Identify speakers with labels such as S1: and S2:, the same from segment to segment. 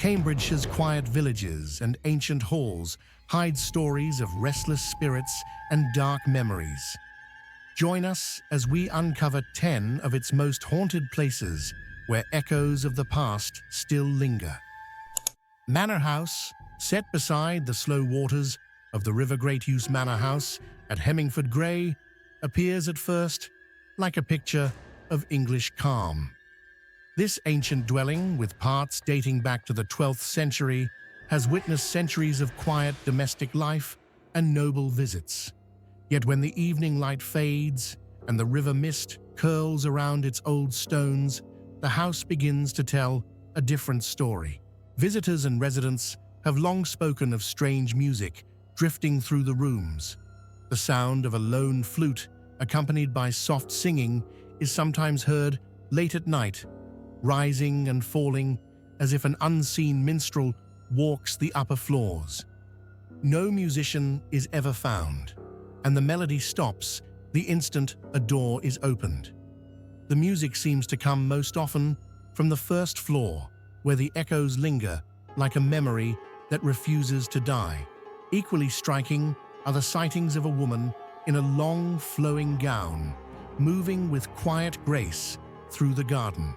S1: Cambridgeshire's quiet villages and ancient halls hide stories of restless spirits and dark memories. Join us as we uncover 10 of its most haunted places where echoes of the past still linger. Manor House, set beside the slow waters of the River Great Use Manor House at Hemmingford Grey, appears at first like a picture of English calm. This ancient dwelling, with parts dating back to the 12th century, has witnessed centuries of quiet domestic life and noble visits. Yet when the evening light fades and the river mist curls around its old stones, the house begins to tell a different story. Visitors and residents have long spoken of strange music drifting through the rooms. The sound of a lone flute, accompanied by soft singing, is sometimes heard late at night, rising and falling as if an unseen minstrel walks the upper floors. No musician is ever found, and the melody stops the instant a door is opened. The music seems to come most often from the first floor, where the echoes linger like a memory that refuses to die. Equally striking are the sightings of a woman in a long, flowing gown, moving with quiet grace through the garden.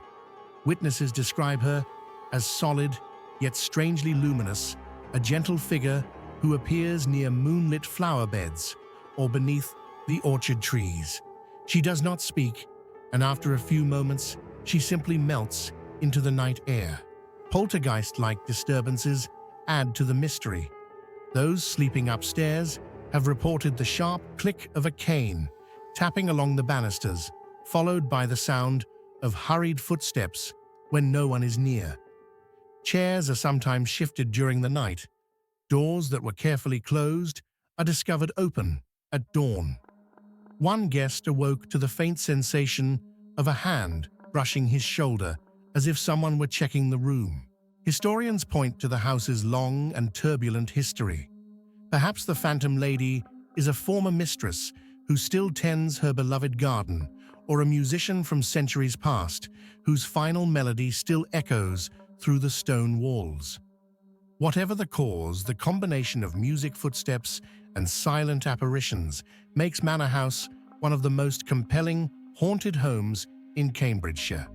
S1: Witnesses describe her as solid, yet strangely luminous, a gentle figure who appears near moonlit flower beds or beneath the orchard trees. She does not speak, and after a few moments, she simply melts into the night air. Poltergeist-like disturbances add to the mystery. Those sleeping upstairs have reported the sharp click of a cane tapping along the banisters, followed by the sound of hurried footsteps when no one is near. Chairs are sometimes shifted during the night. Doors that were carefully closed are discovered open at dawn. One guest awoke to the faint sensation of a hand brushing his shoulder, as if someone were checking the room. Historians point to the house's long and turbulent history. Perhaps the Phantom Lady is a former mistress who still tends her beloved garden, or a musician from centuries past whose final melody still echoes through the stone walls. Whatever the cause, the combination of music, footsteps, and silent apparitions makes Manor House one of the most compelling, haunted homes in Cambridgeshire.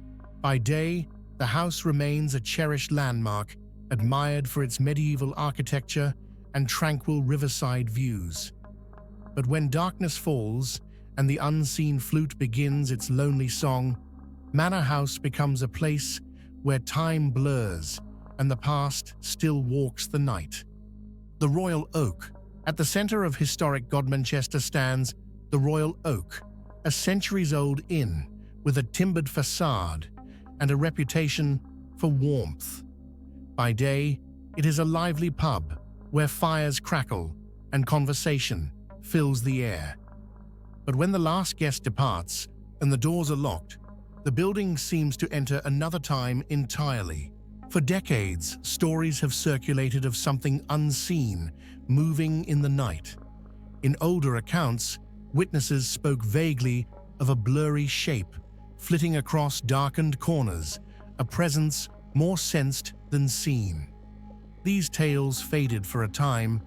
S1: By day, the house remains a cherished landmark, admired for its medieval architecture and tranquil riverside views. But when darkness falls and the unseen flute begins its lonely song, Manor House becomes a place where time blurs and the past still walks the night. The Royal Oak. At the center of historic Godmanchester stands the Royal Oak, a centuries-old inn with a timbered facade and a reputation for warmth. By day, it is a lively pub where fires crackle and conversation fills the air. But when the last guest departs and the doors are locked, the building seems to enter another time entirely. For decades, stories have circulated of something unseen moving in the night. In older accounts, witnesses spoke vaguely of a blurry shape flitting across darkened corners, a presence more sensed than seen. These tales faded for a time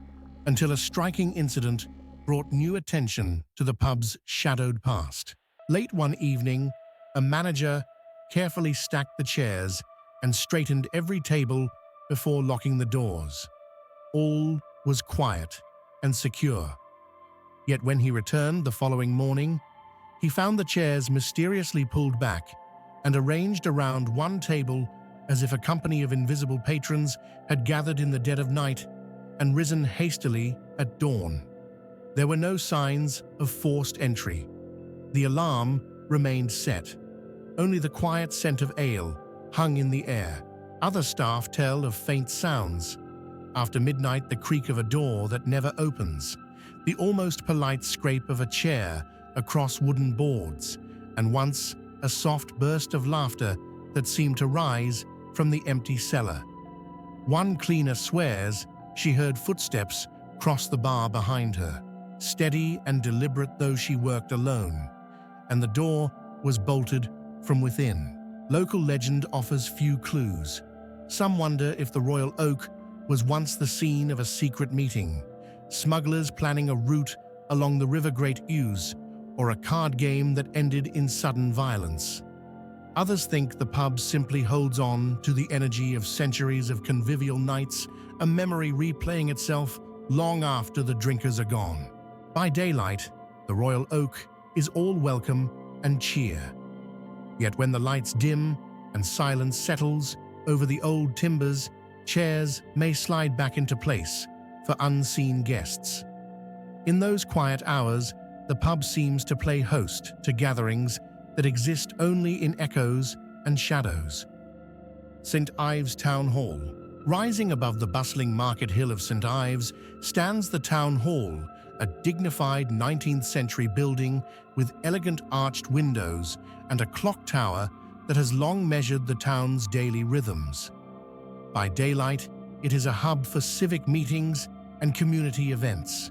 S1: until a striking incident brought new attention to the pub's shadowed past. Late one evening, a manager carefully stacked the chairs and straightened every table before locking the doors. All was quiet and secure. Yet when he returned the following morning, he found the chairs mysteriously pulled back and arranged around one table as if a company of invisible patrons had gathered in the dead of night and risen hastily at dawn. There were no signs of forced entry. The alarm remained set. Only the quiet scent of ale hung in the air. Other staff tell of faint sounds. After midnight, the creak of a door that never opens, the almost polite scrape of a chair across wooden boards, and once a soft burst of laughter that seemed to rise from the empty cellar. One cleaner swears she heard footsteps cross the bar behind her, steady and deliberate though she worked alone, and the door was bolted from within. Local legend offers few clues. Some wonder if the Royal Oak was once the scene of a secret meeting, smugglers planning a route along the River Great Ouse, or a card game that ended in sudden violence. Others think the pub simply holds on to the energy of centuries of convivial nights, a memory replaying itself long after the drinkers are gone. By daylight, the Royal Oak is all welcome and cheer. Yet when the lights dim and silence settles over the old timbers, chairs may slide back into place for unseen guests. In those quiet hours, the pub seems to play host to gatherings that exist only in echoes and shadows. St Ives Town Hall. Rising above the bustling market hill of St Ives stands the Town Hall, a dignified 19th century building with elegant arched windows and a clock tower that has long measured the town's daily rhythms. By daylight, it is a hub for civic meetings and community events.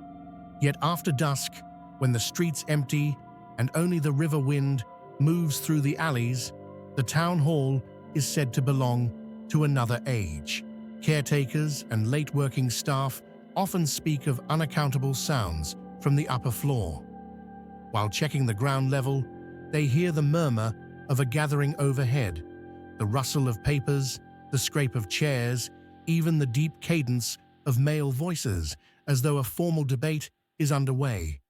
S1: Yet after dusk, when the streets empty and only the river wind moves through the alleys, the town hall is said to belong to another age. Caretakers and late working staff often speak of unaccountable sounds from the upper floor. While checking the ground level, they hear the murmur of a gathering overhead, the rustle of papers, the scrape of chairs, even the deep cadence of male voices, as though a formal debate is underway.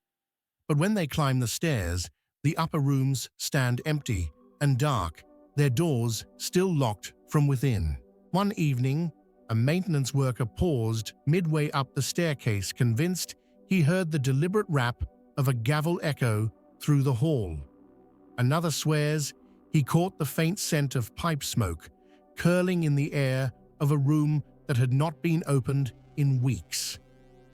S1: But when they climb the stairs, the upper rooms stand empty and dark, their doors still locked from within. One evening, a maintenance worker paused midway up the staircase, convinced he heard the deliberate rap of a gavel echo through the hall. Another swears he caught the faint scent of pipe smoke curling in the air of a room that had not been opened in weeks.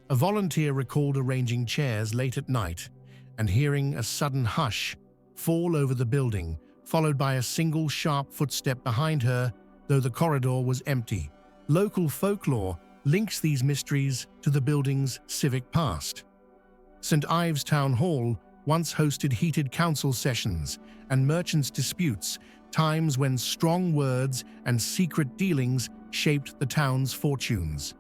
S1: A volunteer recalled arranging chairs late at night and hearing a sudden hush fall over the building, followed by a single sharp footstep behind her, though the corridor was empty. Local folklore links these mysteries to the building's civic past. St Ives Town Hall once hosted heated council sessions and merchants' disputes, times when strong words and secret dealings shaped the town's fortunes.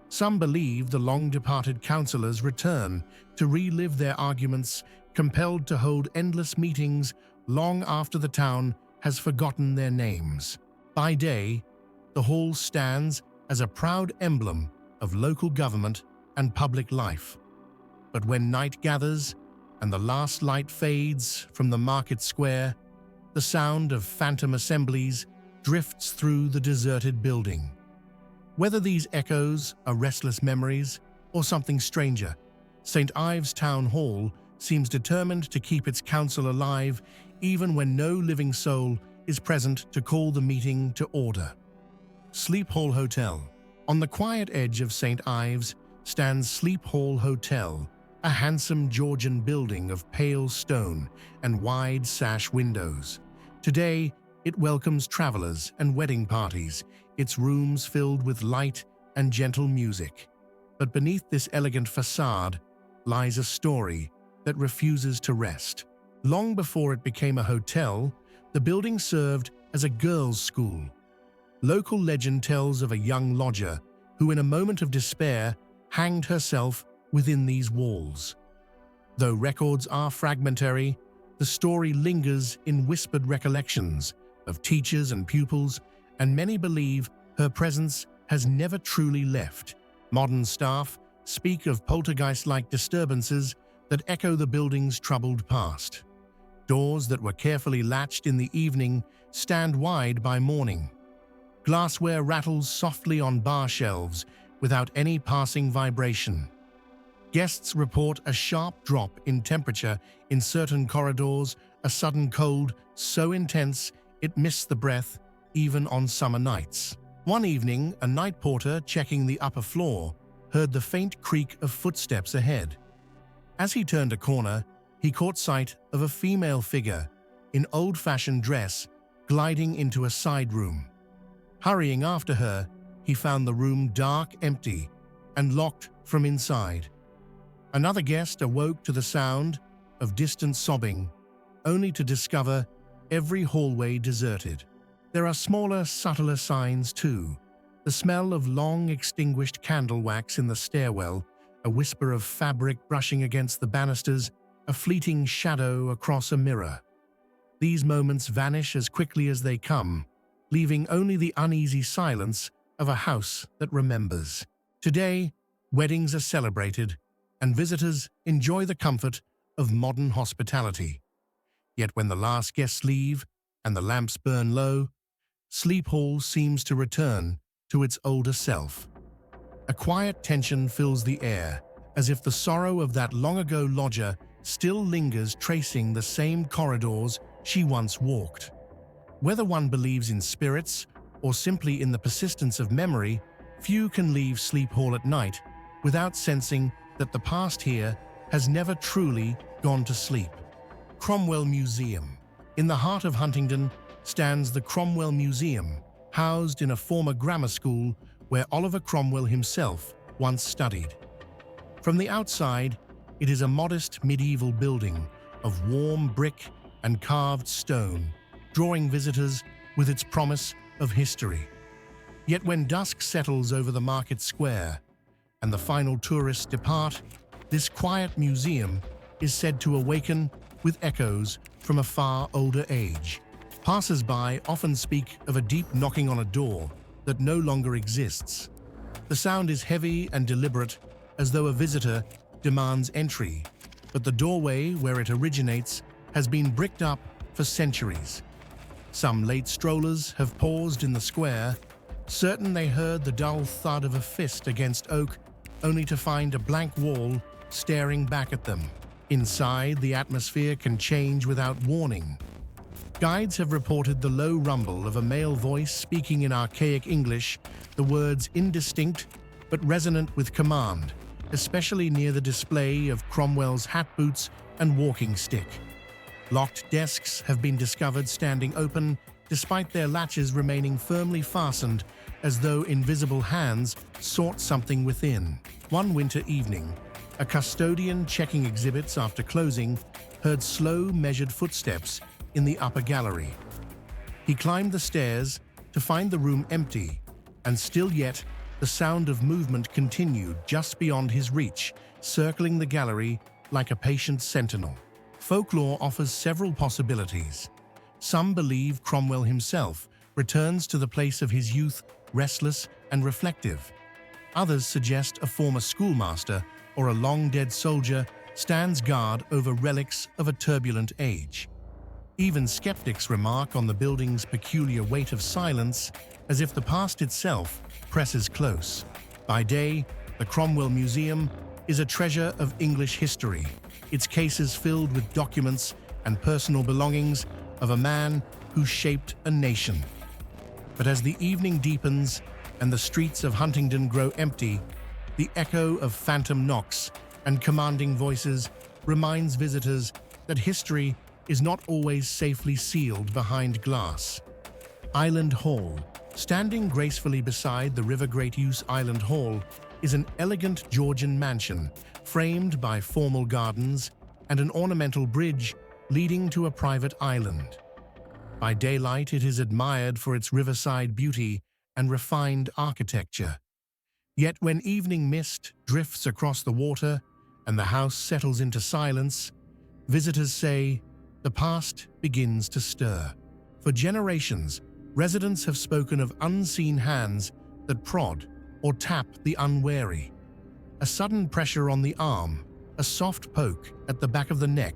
S1: Some believe the long-departed councillors return to relive their arguments, compelled to hold endless meetings long after the town has forgotten their names. By day, the hall stands as a proud emblem of local government and public life. But when night gathers and the last light fades from the market square, the sound of phantom assemblies drifts through the deserted building. Whether these echoes are restless memories or something stranger, St Ives Town Hall seems determined to keep its council alive even when no living soul is present to call the meeting to order. Slepe Hall Hotel. On the quiet edge of St Ives stands Slepe Hall Hotel, a handsome Georgian building of pale stone and wide sash windows. Today, it welcomes travelers and wedding parties, its rooms filled with light and gentle music. But beneath this elegant facade lies a story that refuses to rest. Long before it became a hotel, the building served as a girls' school. Local legend tells of a young lodger who, in a moment of despair, hanged herself within these walls. Though records are fragmentary, the story lingers in whispered recollections of teachers and pupils, and many believe her presence has never truly left. Modern staff speak of poltergeist-like disturbances that echo the building's troubled past. Doors that were carefully latched in the evening stand wide by morning. Glassware rattles softly on bar shelves without any passing vibration. Guests report a sharp drop in temperature in certain corridors, a sudden cold so intense it missed the breath even on summer nights. One evening, a night porter checking the upper floor heard the faint creak of footsteps ahead. As he turned a corner, he caught sight of a female figure in old-fashioned dress gliding into a side room. Hurrying after her, he found the room dark, empty, and locked from inside. Another guest awoke to the sound of distant sobbing, only to discover every hallway deserted. There are smaller, subtler signs too. The smell of long extinguished candle wax in the stairwell, a whisper of fabric brushing against the banisters, a fleeting shadow across a mirror. These moments vanish as quickly as they come, leaving only the uneasy silence of a house that remembers. Today, weddings are celebrated, and visitors enjoy the comfort of modern hospitality. Yet when the last guests leave and the lamps burn low, Slepe Hall seems to return to its older self. A quiet tension fills the air, as if the sorrow of that long-ago lodger still lingers, tracing the same corridors she once walked. Whether one believes in spirits or simply in the persistence of memory, few can leave Slepe Hall at night without sensing that the past here has never truly gone to sleep. Cromwell Museum. In the heart of Huntingdon stands the Cromwell Museum, housed in a former grammar school where Oliver Cromwell himself once studied. From the outside, it is a modest medieval building of warm brick and carved stone, drawing visitors with its promise of history. Yet when dusk settles over the market square and the final tourists depart, this quiet museum is said to awaken with echoes from a far older age. Passers-by often speak of a deep knocking on a door that no longer exists. The sound is heavy and deliberate, as though a visitor demands entry, but the doorway where it originates has been bricked up for centuries. Some late strollers have paused in the square, certain they heard the dull thud of a fist against oak, only to find a blank wall staring back at them. Inside, the atmosphere can change without warning. Guides have reported the low rumble of a male voice speaking in archaic English, the words indistinct but resonant with command, especially near the display of Cromwell's hat boots and walking stick. Locked desks have been discovered standing open, despite their latches remaining firmly fastened, as though invisible hands sought something within. One winter evening, a custodian checking exhibits after closing heard slow, measured footsteps in the upper gallery. He climbed the stairs to find the room empty, and still yet the sound of movement continued just beyond his reach, circling the gallery like a patient sentinel. Folklore offers several possibilities. Some believe Cromwell himself returns to the place of his youth, restless and reflective. Others suggest a former schoolmaster or a long-dead soldier stands guard over relics of a turbulent age. Even skeptics remark on the building's peculiar weight of silence, as if the past itself presses close. By day, the Cromwell Museum is a treasure of English history, its cases filled with documents and personal belongings of a man who shaped a nation. But as the evening deepens and the streets of Huntingdon grow empty, the echo of phantom knocks and commanding voices reminds visitors that history is not always safely sealed behind glass. Island Hall. Standing gracefully beside the River Great Use Island Hall is an elegant Georgian mansion, framed by formal gardens and an ornamental bridge leading to a private island. By daylight, it is admired for its riverside beauty and refined architecture. Yet when evening mist drifts across the water and the house settles into silence, visitors say the past begins to stir. For generations, residents have spoken of unseen hands that prod or tap the unwary. A sudden pressure on the arm, a soft poke at the back of the neck,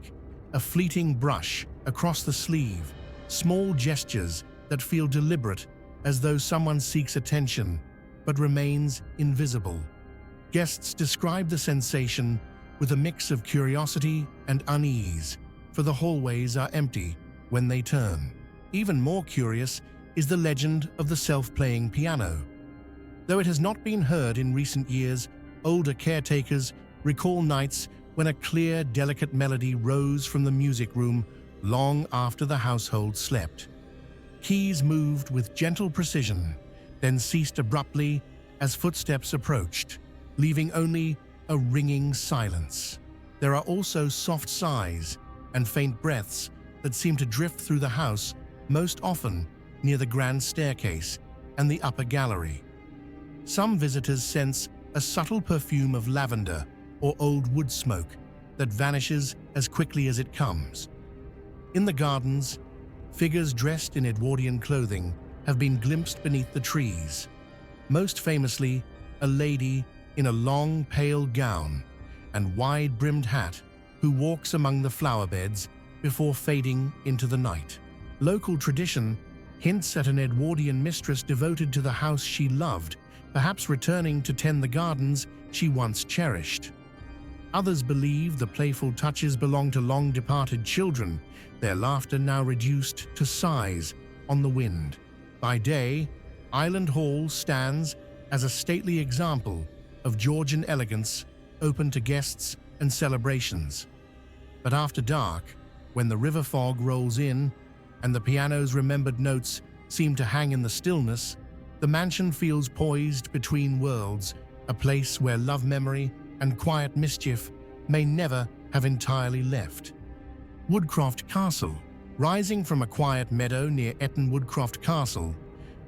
S1: a fleeting brush across the sleeve, small gestures that feel deliberate, as though someone seeks attention but remains invisible. Guests describe the sensation with a mix of curiosity and unease, for the hallways are empty when they turn. Even more curious is the legend of the self-playing piano. Though it has not been heard in recent years, older caretakers recall nights when a clear, delicate melody rose from the music room long after the household slept. Keys moved with gentle precision, then ceased abruptly as footsteps approached, leaving only a ringing silence. There are also soft sighs and faint breaths that seem to drift through the house, most often near the grand staircase and the upper gallery. Some visitors sense a subtle perfume of lavender or old wood smoke that vanishes as quickly as it comes. In the gardens, figures dressed in Edwardian clothing have been glimpsed beneath the trees. Most famously, a lady in a long, pale gown and wide-brimmed hat who walks among the flower beds before fading into the night. Local tradition hints at an Edwardian mistress devoted to the house she loved, perhaps returning to tend the gardens she once cherished. Others believe the playful touches belong to long-departed children, their laughter now reduced to sighs on the wind. By day, Island Hall stands as a stately example of Georgian elegance open to guests and celebrations. But after dark, when the river fog rolls in and the piano's remembered notes seem to hang in the stillness, the mansion feels poised between worlds, a place where love memory and quiet mischief may never have entirely left. Woodcroft Castle, rising from a quiet meadow near Eton Woodcroft Castle,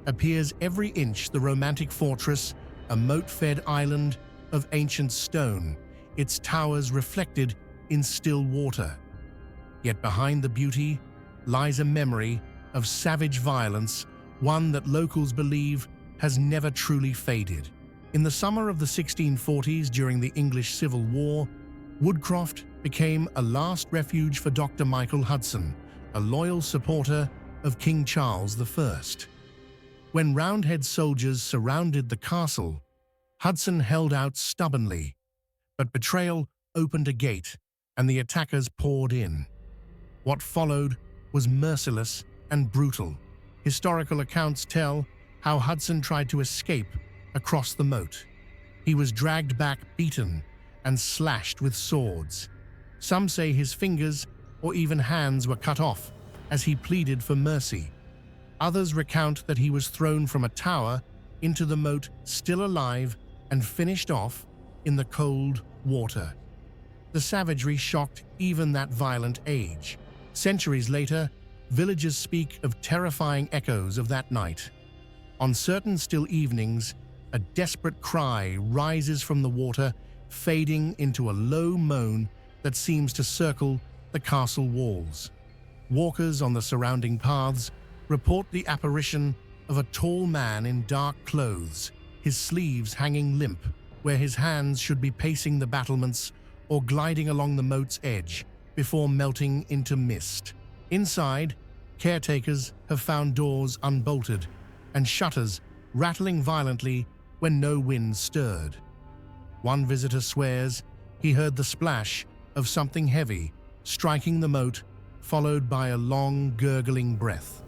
S1: appears every inch the romantic fortress, a moat-fed island of ancient stone, its towers reflected in still water. Yet behind the beauty lies a memory of savage violence, one that locals believe has never truly faded. In the summer of the 1640s, during the English Civil War, Woodcroft became a last refuge for Dr. Michael Hudson, a loyal supporter of King Charles I. When Roundhead soldiers surrounded the castle, Hudson held out stubbornly, but betrayal opened a gate and the attackers poured in. What followed was merciless and brutal. Historical accounts tell how Hudson tried to escape across the moat. He was dragged back beaten and slashed with swords. Some say his fingers or even hands were cut off as he pleaded for mercy. Others recount that he was thrown from a tower into the moat still alive and finished off in the cold water. The savagery shocked even that violent age. Centuries later, villagers speak of terrifying echoes of that night. On certain still evenings, a desperate cry rises from the water, fading into a low moan that seems to circle the castle walls. Walkers on the surrounding paths report the apparition of a tall man in dark clothes, his sleeves hanging limp, where his hands should be pacing the battlements or gliding along the moat's edge before melting into mist. Inside, caretakers have found doors unbolted and shutters rattling violently when no wind stirred. One visitor swears he heard the splash of something heavy striking the moat, followed by a long, gurgling breath.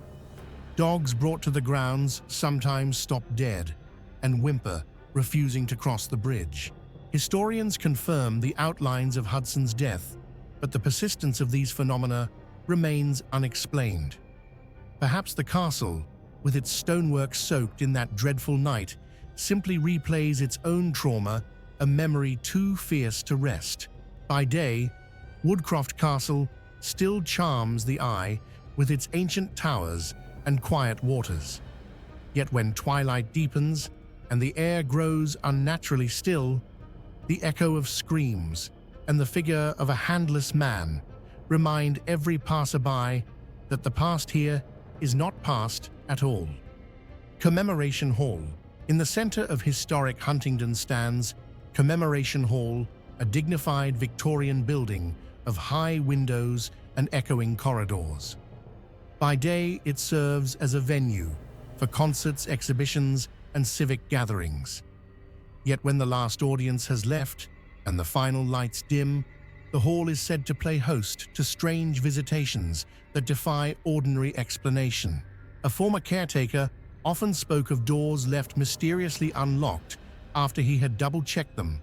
S1: Dogs brought to the grounds sometimes stop dead and whimper, refusing to cross the bridge. Historians confirm the outlines of Hudson's death, but the persistence of these phenomena remains unexplained. Perhaps the castle, with its stonework soaked in that dreadful night, simply replays its own trauma, a memory too fierce to rest. By day, Woodcroft Castle still charms the eye with its ancient towers and quiet waters. Yet when twilight deepens and the air grows unnaturally still, the echo of screams and the figure of a handless man remind every passerby that the past here is not past at all. Commemoration Hall. In the center of historic Huntingdon stands Commemoration Hall, a dignified Victorian building of high windows and echoing corridors. By day, it serves as a venue for concerts, exhibitions, and civic gatherings. Yet when the last audience has left and the final lights dim, the hall is said to play host to strange visitations that defy ordinary explanation. A former caretaker often spoke of doors left mysteriously unlocked after he had double-checked them,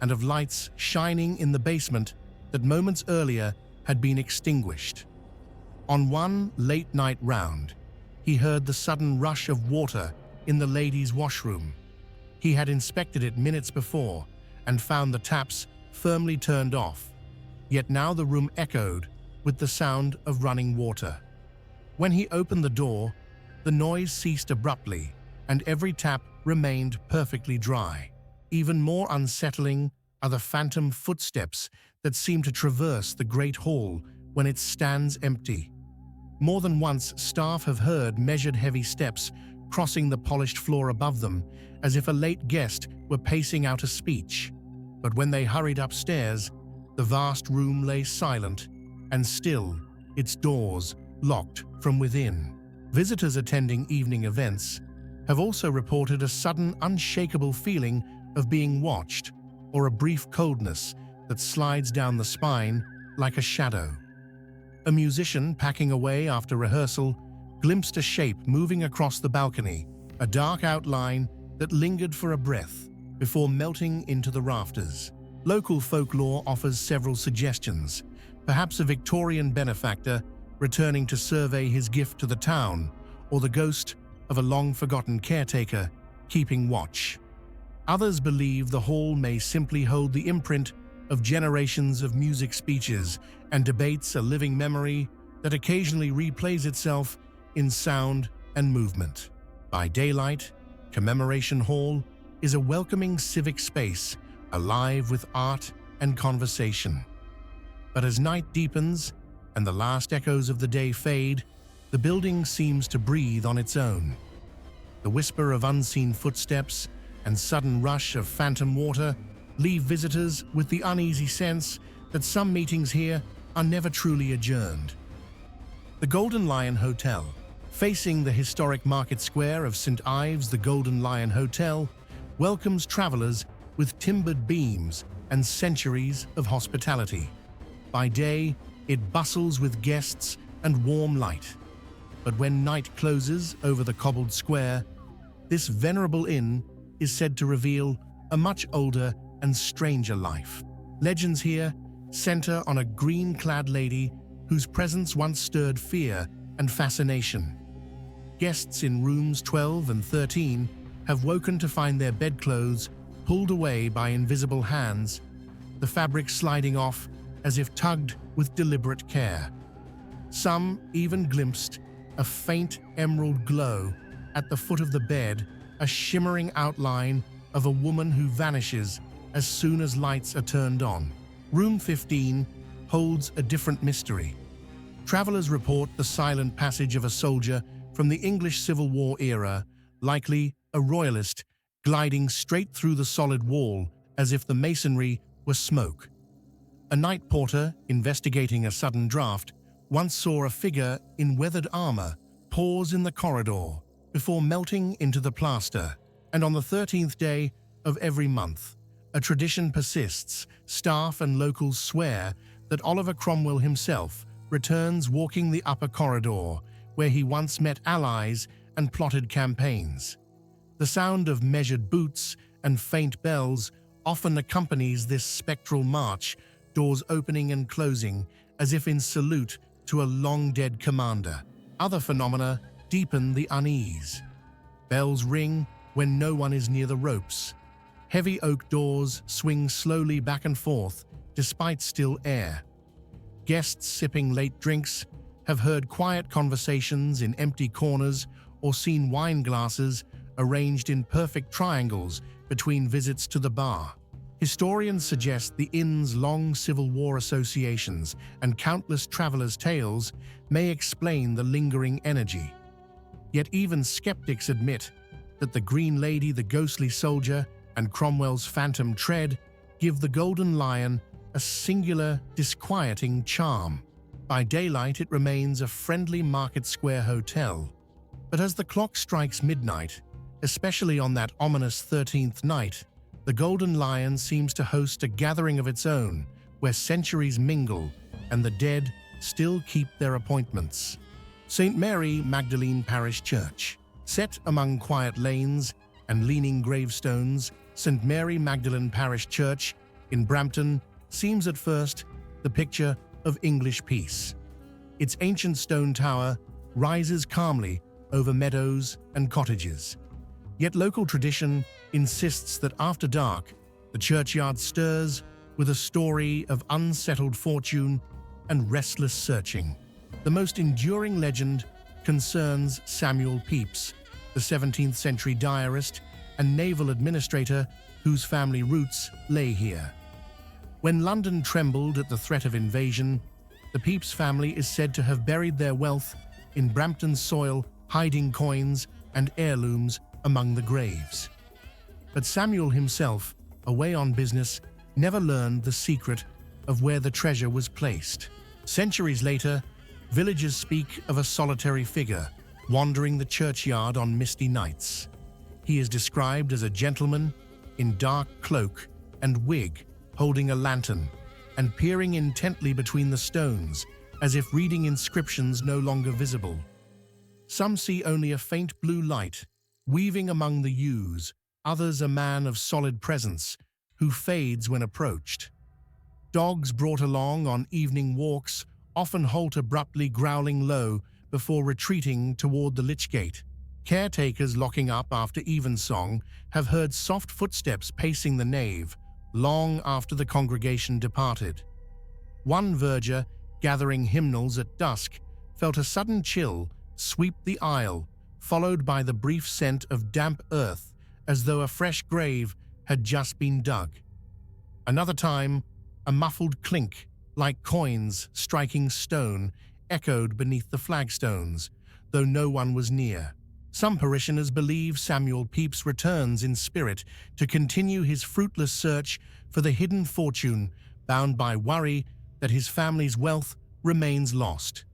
S1: and of lights shining in the basement that moments earlier had been extinguished. On one late-night round, he heard the sudden rush of water in the ladies' washroom. He had inspected it minutes before and found the taps firmly turned off, yet now the room echoed with the sound of running water. When he opened the door, The noise ceased abruptly, and every tap remained perfectly dry. Even more unsettling are the phantom footsteps that seem to traverse the great hall when it stands empty. More than once, staff have heard measured heavy steps crossing the polished floor above them, as if a late guest were pacing out a speech. But when they hurried upstairs, the vast room lay silent and still, its doors locked from within. Visitors attending evening events have also reported a sudden, unshakable feeling of being watched, or a brief coldness that slides down the spine like a shadow. A musician packing away after rehearsal glimpsed a shape moving across the balcony, a dark outline that lingered for a breath before melting into the rafters. Local folklore offers several suggestions, perhaps a Victorian benefactor returning to survey his gift to the town, or the ghost of a long-forgotten caretaker keeping watch. Others believe the hall may simply hold the imprint of generations of music speeches and debates, a living memory that occasionally replays itself in sound and movement. By daylight, Commemoration Hall is a welcoming civic space, alive with art and conversation. But as night deepens and the last echoes of the day fade, the building seems to breathe on its own. The whisper of unseen footsteps and sudden rush of phantom water leave visitors with the uneasy sense that some meetings here are never truly adjourned. The Golden Lion Hotel. Facing the historic market square of St Ives, the Golden Lion Hotel welcomes travelers with timbered beams and centuries of hospitality. By day, it bustles with guests and warm light. But when night closes over the cobbled square, this venerable inn is said to reveal a much older and stranger life. Legends here center on a green-clad lady whose presence once stirred fear and fascination. Guests in rooms 12 and 13 have woken to find their bedclothes pulled away by invisible hands, the fabric sliding off as if tugged with deliberate care. Some even glimpsed a faint emerald glow at the foot of the bed, a shimmering outline of a woman who vanishes as soon as lights are turned on. Room 15 holds a different mystery. Travelers report the silent passage of a soldier from the English Civil War era, likely a royalist, gliding straight through the solid wall as if the masonry were smoke. A night porter investigating a sudden draft once saw a figure in weathered armor pause in the corridor before melting into the plaster. And on the 13th day of every month, a tradition persists. Staff and locals swear that Oliver Cromwell himself returns walking the upper corridor where he once met allies and plotted campaigns. The sound of measured boots and faint bells often accompanies this spectral march, doors opening and closing as if in salute to a long-dead commander. Other phenomena deepen the unease. Bells ring when no one is near the ropes. Heavy oak doors swing slowly back and forth despite still air. Guests sipping late drinks have heard quiet conversations in empty corners or seen wine glasses arranged in perfect triangles between visits to the bar. Historians suggest the inn's long Civil War associations and countless travelers' tales may explain the lingering energy. Yet even skeptics admit that the Green Lady, the ghostly soldier, and Cromwell's phantom tread give the Golden Lion a singular, disquieting charm. By daylight, it remains a friendly market square hotel. But as the clock strikes midnight, especially on that ominous 13th night, the Golden Lion seems to host a gathering of its own, where centuries mingle and the dead still keep their appointments. St Mary Magdalene Parish Church. Set among quiet lanes and leaning gravestones, St Mary Magdalene Parish Church in Brampton seems at first the picture of English peace. Its ancient stone tower rises calmly over meadows and cottages. Yet local tradition insists that after dark, the churchyard stirs with a story of unsettled fortune and restless searching. The most enduring legend concerns Samuel Pepys, the 17th century diarist and naval administrator whose family roots lay here. When London trembled at the threat of invasion, the Pepys family is said to have buried their wealth in Brampton soil, hiding coins and heirlooms among the graves. But Samuel himself, away on business, never learned the secret of where the treasure was placed. Centuries later, villagers speak of a solitary figure wandering the churchyard on misty nights. He is described as a gentleman in dark cloak and wig, holding a lantern and peering intently between the stones as if reading inscriptions no longer visible. Some see only a faint blue light weaving among the yews, others a man of solid presence who fades when approached. Dogs brought along on evening walks often halt abruptly, growling low before retreating toward the lich gate. Caretakers locking up after evensong have heard soft footsteps pacing the nave long after the congregation departed. One verger, gathering hymnals at dusk, felt a sudden chill sweep the aisle, followed by the brief scent of damp earth as though a fresh grave had just been dug. Another time, a muffled clink, like coins striking stone, echoed beneath the flagstones, though no one was near. Some parishioners believe Samuel Pepys returns in spirit to continue his fruitless search for the hidden fortune, bound by worry that his family's wealth remains lost.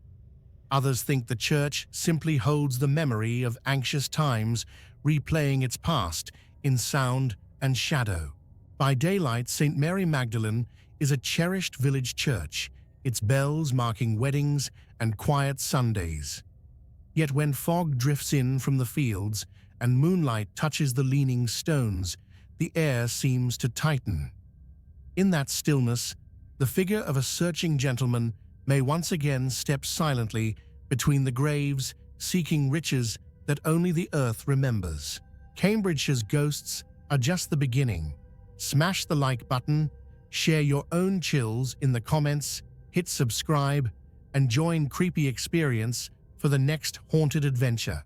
S1: Others think the church simply holds the memory of anxious times, replaying its past in sound and shadow. By daylight, St Mary Magdalene is a cherished village church, its bells marking weddings and quiet Sundays. Yet when fog drifts in from the fields and moonlight touches the leaning stones, the air seems to tighten. In that stillness, the figure of a searching gentleman may once again step silently between the graves, seeking riches that only the earth remembers. Cambridgeshire's ghosts are just the beginning. Smash the like button, share your own chills in the comments, hit subscribe, and join Creepy Experience for the next haunted adventure.